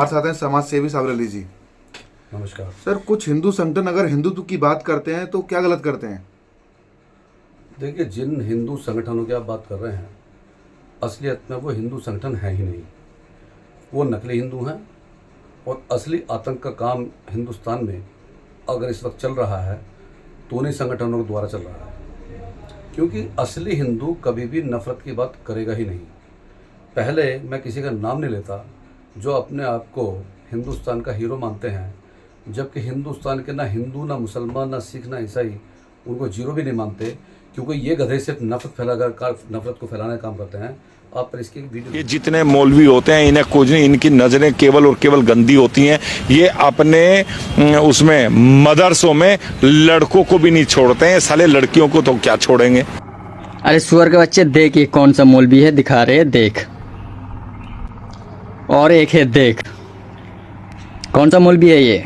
हमारे साथ हैं समाज सेवी साबर अली जी। नमस्कार सर, कुछ हिंदू संगठन अगर हिंदुत्व की बात करते हैं तो क्या गलत करते हैं? देखिए, जिन हिंदू संगठनों की आप बात कर रहे हैं, असलियत में वो हिंदू संगठन है ही नहीं। वो नकली हिंदू हैं और असली आतंक का काम हिंदुस्तान में अगर इस वक्त चल रहा है तो उन्हीं संगठनों के द्वारा चल रहा है। क्योंकि असली हिंदू कभी भी नफरत की बात करेगा ही नहीं। पहले मैं किसी का नाम नहीं लेता जो अपने आप को हिंदुस्तान का हीरो मानते हैं, जबकि हिंदुस्तान के ना हिंदू, ना मुसलमान, ना सिख, ना ईसाई उनको जीरो भी नहीं मानते, क्योंकि ये गधे सिर्फ नफरत को फैलाने का काम करते हैं। आप पर इसकी वीडियो, ये जितने मौलवी होते हैं इन्हें कुछ नहीं, इनकी नजरें केवल और केवल गंदी होती हैं। ये अपने उसमें मदरसों में लड़कों को भी नहीं छोड़ते हैं, साले लड़कियों को तो क्या छोड़ेंगे। अरे सुअर के बच्चे, देख ये कौन सा मौलवी है, दिखा रहे हैं, देख। और एक है, देख कौन सा मौलवी है ये।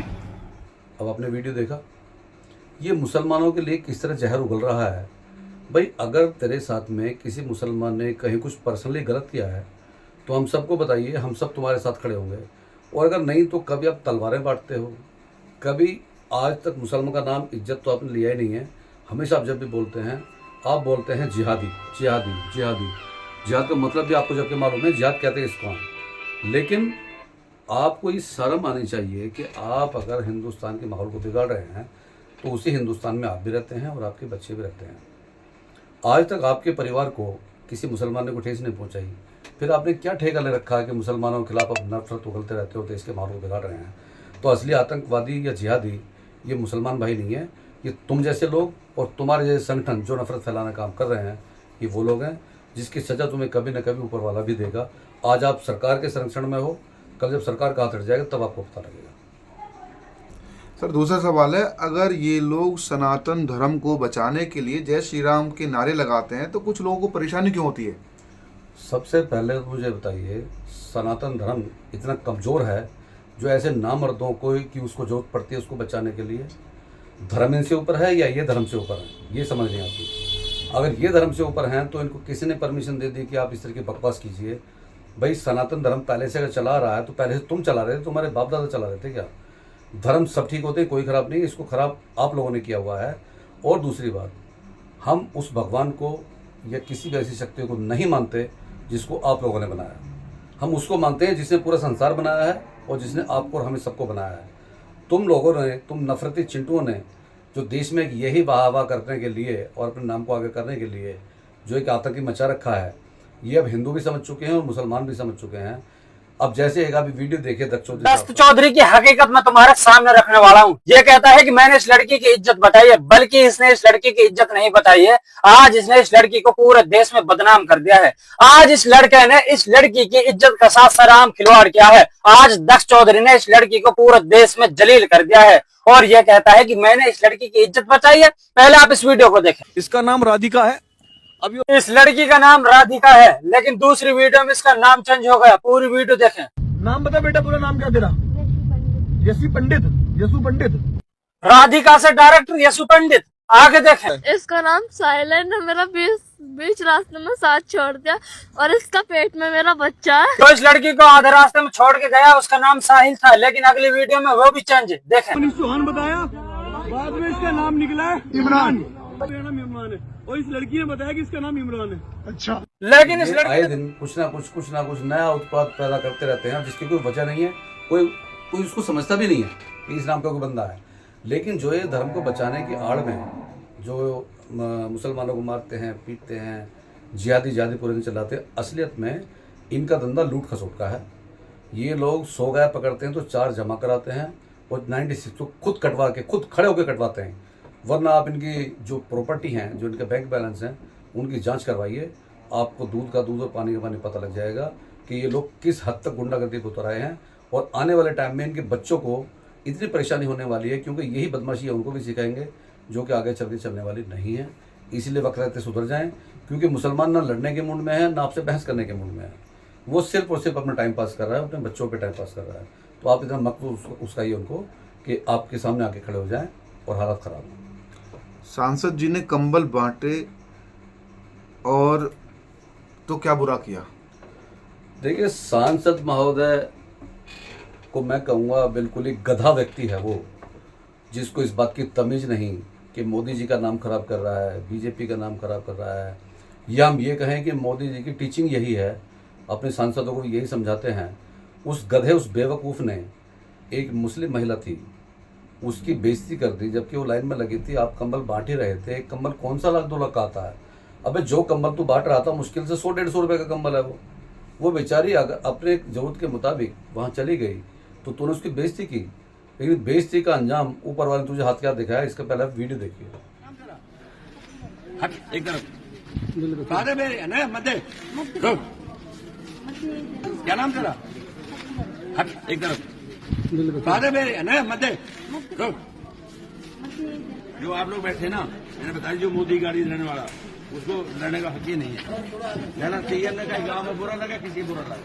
अब आपने वीडियो देखा, ये मुसलमानों के लिए किस तरह जहर उगल रहा है। भाई, अगर तेरे साथ में किसी मुसलमान ने कहीं कुछ पर्सनली गलत किया है तो हम सबको बताइए, हम सब तुम्हारे साथ खड़े होंगे। और अगर नहीं तो कभी आप तलवारें बांटते हो, कभी आज तक मुसलमान का नाम इज्जत तो आपने लिया ही नहीं है। हमेशा आप जब भी बोलते हैं, आप बोलते हैं जिहादी जिहादी जिहादी। जिहाद का मतलब भी आपको जबकि मालूम है जिहाद कहते हैं इसको। लेकिन आपको ये शर्म आनी चाहिए कि आप अगर हिंदुस्तान के माहौल को बिगाड़ रहे हैं तो उसी हिंदुस्तान में आप भी रहते हैं और आपके बच्चे भी रहते हैं। आज तक आपके परिवार को किसी मुसलमान ने कोई ठेस नहीं पहुंचाई, फिर आपने क्या ठेका ले रखा है कि मुसलमानों के खिलाफ आप नफरत उगलते रहते हो, देश के माहौल को बिगाड़ रहे हैं। तो असली आतंकवादी या जिहादी ये मुसलमान भाई नहीं है, ये तुम जैसे लोग और तुम्हारे जैसे संगठन जो नफरत फैलाने का काम कर रहे हैं, ये वो लोग हैं जिसकी सज़ा तुम्हें कभी न कभी ऊपर वाला भी देगा। आज आप सरकार के संरक्षण में हो, कल जब सरकार का हाथ हट जाएगा तब आपको पता लगेगा। सर, दूसरा सवाल है, अगर ये लोग सनातन धर्म को बचाने के लिए जय श्री राम के नारे लगाते हैं तो कुछ लोगों को परेशानी क्यों होती है? सबसे पहले तो मुझे बताइए, सनातन धर्म इतना कमज़ोर है जो ऐसे नामर्दों को कि उसको जरूरत पड़ती है उसको बचाने के लिए? धर्म इनसे ऊपर है या ये धर्म से ऊपर है, ये समझ नहीं आती। अगर ये धर्म से ऊपर हैं तो इनको किसी ने परमिशन दे दी कि आप इस तरह की बकवास कीजिए? भाई, सनातन धर्म पहले से अगर चला रहा है तो पहले से तुम चला रहे थे, तुम्हारे बाप दादा चला रहे थे क्या? धर्म सब ठीक होते, कोई ख़राब नहीं, इसको ख़राब आप लोगों ने किया हुआ है। और दूसरी बात, हम उस भगवान को या किसी भी ऐसी शक्ति को नहीं मानते जिसको आप लोगों ने बनाया। हम उसको मानते हैं जिसने पूरा संसार बनाया है और जिसने आपको और हमें सबको बनाया है। तुम लोगों ने, तुम नफरती चिंटुओं ने जो देश में यही बहावा करने के लिए और अपने नाम को आगे करने के लिए जो एक आतंकी मचा रखा है, ये अब हिंदू भी समझ चुके हैं और मुसलमान भी समझ चुके हैं। अब जैसे एक अभी वीडियो देखे दस्त चौधरी की हकीकत मैं तुम्हारे सामने रखने वाला हूँ। ये कहता है कि मैंने इस लड़की की इज्जत बताई है, बल्कि इसने इस लड़की की इज्जत नहीं बताई है। आज इसने इस लड़की को पूरे देश में बदनाम कर दिया है। आज इस लड़के ने इस लड़की की इज्जत का साथ सराम खिलवाड़ किया है। आज दस्त चौधरी ने इस लड़की को पूरे देश में जलील कर दिया है और ये कहता है कि मैंने इस लड़की की इज्जत बचाई है। पहले आप इस वीडियो को देखें। इसका नाम राधिका है। अब इस लड़की का नाम राधिका है, लेकिन दूसरी वीडियो में इसका नाम चेंज हो गया। पूरी वीडियो देखें। नाम बता बेटा, पूरा नाम क्या तेरा? यसु पंडित। यसु पंडित। राधिका से डायरेक्टर यसु पंडित। आगे देखें। इसका नाम साइलेंट है। मेरा बीच रास्ते में साथ छोड़ दिया और इसका पेट में मेरा बच्चा है। तो इस लड़की को आधे रास्ते में छोड़ के गया, उसका नाम साहिल था, लेकिन अगली वीडियो में वो भी चेंज है। देखें। सुहान बताया, बाद में इसका नाम निकला है इमरान। मेरा नाम इमरान है और इस लड़की ने बताया कि इसका नाम इमरान है। अच्छा, लेकिन इस लड़की आए दिन कुछ ना कुछ नया उत्पाद पैदा करते रहते हैं जिसकी कोई वजह नहीं है। कोई उसको समझता भी नहीं है कि इस नाम का कोई बंदा है। लेकिन जो ये धर्म को बचाने की आड़ में जो मुसलमानों को मारते हैं, पीटते हैं, जिहादी पूरे दिन चलाते हैं, असलियत में इनका धंधा लूट खसोट का है। ये लोग 100 गाय पकड़ते हैं तो 4 जमा कराते हैं और 96 को खुद कटवा के, खुद खड़े होकर कटवाते हैं। वरना आप इनकी जो प्रॉपर्टी हैं, जो इनके बैंक बैलेंस हैं, उनकी जांच करवाइए। आपको दूध का दूध और पानी का पानी पता लग जाएगा कि ये लोग किस हद तक गुंडागर्दी को उतर आए हैं। और आने वाले टाइम में इनके बच्चों को इतनी परेशानी होने वाली है, क्योंकि यही बदमाशी है उनको भी सिखाएंगे जो कि आगे चल के चलने वाली नहीं है। इसीलिए वक्त रहते सुधर जाएं, क्योंकि मुसलमान ना लड़ने के मूड में है, ना आपसे बहस करने के मूड में है। वो सिर्फ और सिर्फ अपना टाइम पास कर रहा है, अपने बच्चों पे टाइम पास कर रहा है। तो आप इतना मत उसकाइए उनको कि आपके सामने आके खड़े हो जाएं और हालत खराब हो। सांसद जी ने कंबल बांटे और तो क्या बुरा किया? देखिए, सांसद महोदय को मैं कहूँगा बिल्कुल ही गधा व्यक्ति है वो, जिसको इस बात की तमीज़ नहीं कि मोदी जी का नाम खराब कर रहा है, बीजेपी का नाम खराब कर रहा है, या हम ये कहें कि मोदी जी की टीचिंग यही है, अपने सांसदों को यही समझाते हैं। उस गधे, उस बेवकूफ़ ने एक मुस्लिम महिला थी, उसकी बेइज्जती कर दी, जबकि वो लाइन में लगी थी। आप कंबल बांट ही रहे थे, एक कंबल कौन सा लाख 2 लाख का आता है? अबे जो कंबल तू बांट रहा था मुश्किल से 100-150 रुपये का कंबल है वो बेचारी अगर अपने ज़रूरत के मुताबिक वहाँ चली गई तो तूने उसकी बेइज्जती की, लेकिन बेइज्जती का अंजाम ऊपर वाले ने तुझे हाथ क्या दिखाया, इसका पहले आप वीडियो देखिए। एक तरफ क्या नाम तेरा? हट एक तरफ जो आप लोग बैठे ना, मैंने बताया जो मोदी गाड़ी रहने वाला उसको लड़ने का हक ही नहीं है। लड़ना चाहिए ना, कहीं गाँव में बुरा लगा, किसी बुरा लगा।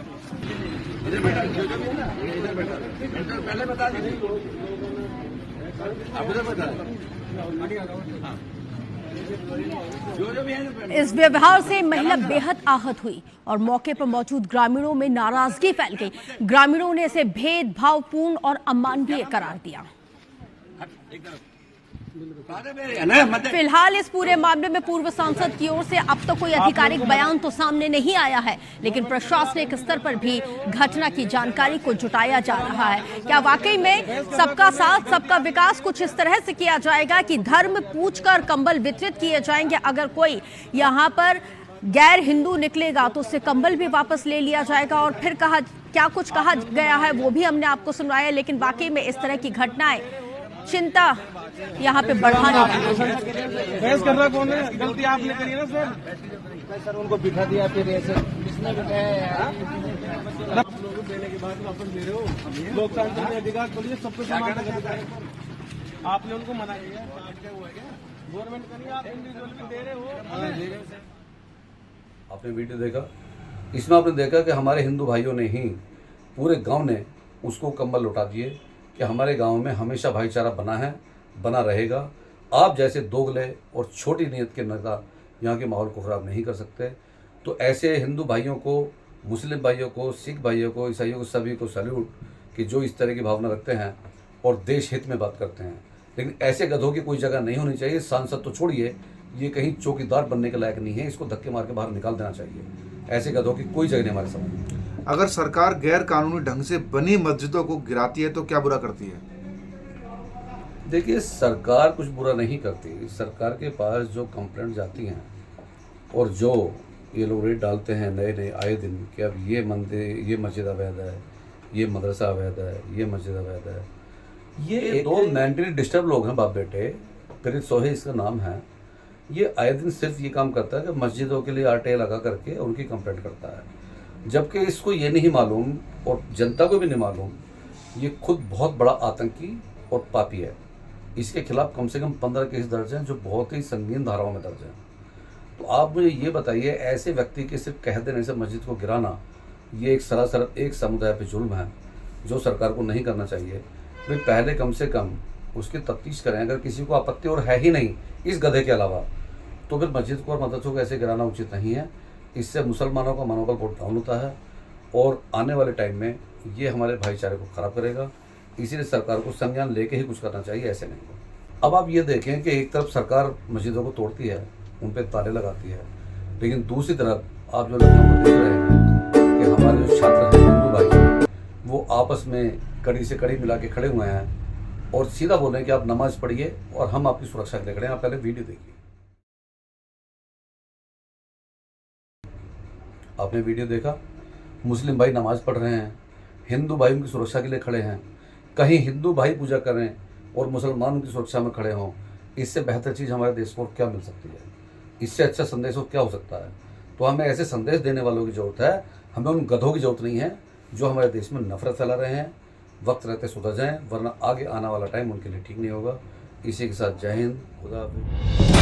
इधर बैठा, जो भी है ना इधर बैठा, पहले बता दीजिए आप इधर बता हाँ। जो भी है। इस व्यवहार से महिला बेहद आहत हुई और मौके पर मौजूद ग्रामीणों में नाराजगी फैल गई। ग्रामीणों ने इसे भेदभावपूर्ण और अमानवीय करार दिया। फिलहाल इस पूरे मामले में पूर्व सांसद की ओर से अब तक कोई आधिकारिक बयान तो सामने नहीं आया है, लेकिन प्रशासनिक स्तर पर भी घटना की जानकारी को जुटाया जा रहा है। क्या वाकई में सबका साथ सबका विकास कुछ इस तरह से किया जाएगा कि धर्म पूछकर कंबल वितरित किए जाएंगे? अगर कोई यहाँ पर गैर हिंदू निकलेगा तो उससे कंबल भी वापस ले लिया जाएगा। और फिर क्या कुछ कहा गया है वो भी हमने आपको सुनवाया, लेकिन वाकई में इस तरह की घटनाएं चिंता यहाँ पे बढ़ाने बहस कर रहा कौन है? गलती आपने करी है ना सर उनको बिठा दिया, फिर ऐसे किसने बिठाया यार? देने के बाद वापस दे रहे हो, लोकतांत्रिक में अधिकार बोलिए सबको समान अधिकार। आपने उनको मना किया, गवर्नमेंट का नहीं, आप इंडिविजुअल दे रहे हो। आपने वीडियो देखा, इसमें आपने देखा कि हमारे हिंदू भाइयों ने ही, पूरे गांव ने उसको कंबल लौटा दिए कि हमारे गांव में हमेशा भाईचारा बना है, बना रहेगा। आप जैसे दोगले और छोटी नीयत के नेता यहाँ के माहौल को ख़राब नहीं कर सकते। तो ऐसे हिंदू भाइयों को, मुस्लिम भाइयों को, सिख भाइयों को, ईसाइयों को, सभी को सैल्यूट कि जो इस तरह की भावना रखते हैं और देश हित में बात करते हैं। लेकिन ऐसे गधों की कोई जगह नहीं होनी चाहिए। सांसद तो छोड़िए, ये कहीं चौकीदार बनने के लायक नहीं है, इसको धक्के मार के बाहर निकाल देना चाहिए। ऐसे गधों की कोई जगह नहीं हमारे समाज में। अगर सरकार गैर कानूनी ढंग से बनी मस्जिदों को गिराती है तो क्या बुरा करती है? देखिए, सरकार कुछ बुरा नहीं करती। सरकार के पास जो कंप्लेंट जाती हैं और जो ये लोग रेट डालते हैं नए नए आए दिन कि अब ये मंदिर, ये मस्जिद अवैध है, ये मदरसा अवैध है, ये मस्जिद अवैध है। ये दो मेंटली डिस्टर्ब लोग हैं, बाप बेटे, पीड़ित सोहे इसका नाम है। ये आए दिन सिर्फ ये काम करता है कि मस्जिदों के लिए आटे लगा करके उनकी कंप्लेंट करता है, जबकि इसको ये नहीं मालूम और जनता को भी नहीं मालूम ये खुद बहुत बड़ा आतंकी और पापी है। इसके खिलाफ कम से कम 15 केस दर्ज हैं जो बहुत ही संगीन धाराओं में दर्ज हैं। तो आप मुझे ये बताइए, ऐसे व्यक्ति के सिर्फ कह देने से मस्जिद को गिराना ये एक सरासर एक समुदाय पे जुल्म है जो सरकार को नहीं करना चाहिए। भाई पहले कम से कम उसकी तफ्तीश करें। अगर किसी को आपत्ति और है ही नहीं इस गधे के अलावा, तो फिर मस्जिद को और मदरसों को ऐसे गिराना उचित नहीं है। इससे मुसलमानों का मनोबल बहुत डाउन होता है और आने वाले टाइम में ये हमारे भाईचारे को ख़राब करेगा। इसीलिए सरकार को संज्ञान लेके ही कुछ करना चाहिए, ऐसे नहीं। अब आप ये देखें कि एक तरफ सरकार मस्जिदों को तोड़ती है, उन पर ताले लगाती है, लेकिन दूसरी तरफ आप जो लखनऊ देख रहे हैं कि हमारे जो छात्र हैं हिंदू भाई, वो आपस में कड़ी से कड़ी मिला के खड़े हुए हैं और सीधा बोल रहे हैं कि आप नमाज पढ़िए और हम आपकी सुरक्षा के लिए खड़े हैं। आप पहले वीडियो देखिए। आपने वीडियो देखा, मुस्लिम भाई नमाज पढ़ रहे हैं, हिंदू भाई उनकी सुरक्षा के लिए खड़े हैं। कहीं हिंदू भाई पूजा कर रहे हैं और मुसलमान उनकी सुरक्षा में खड़े हों, इससे बेहतर चीज़ हमारे देश को क्या मिल सकती है? इससे अच्छा संदेश और क्या हो सकता है? तो हमें ऐसे संदेश देने वालों की ज़रूरत है, हमें उन गधों की ज़रूरत नहीं है जो हमारे देश में नफरत फैला रहे हैं। वक्त रहते सुधर जाएं, वरना आगे आने वाला टाइम उनके लिए ठीक नहीं होगा। इसी के साथ जय हिंद, खुदा हाफिज़।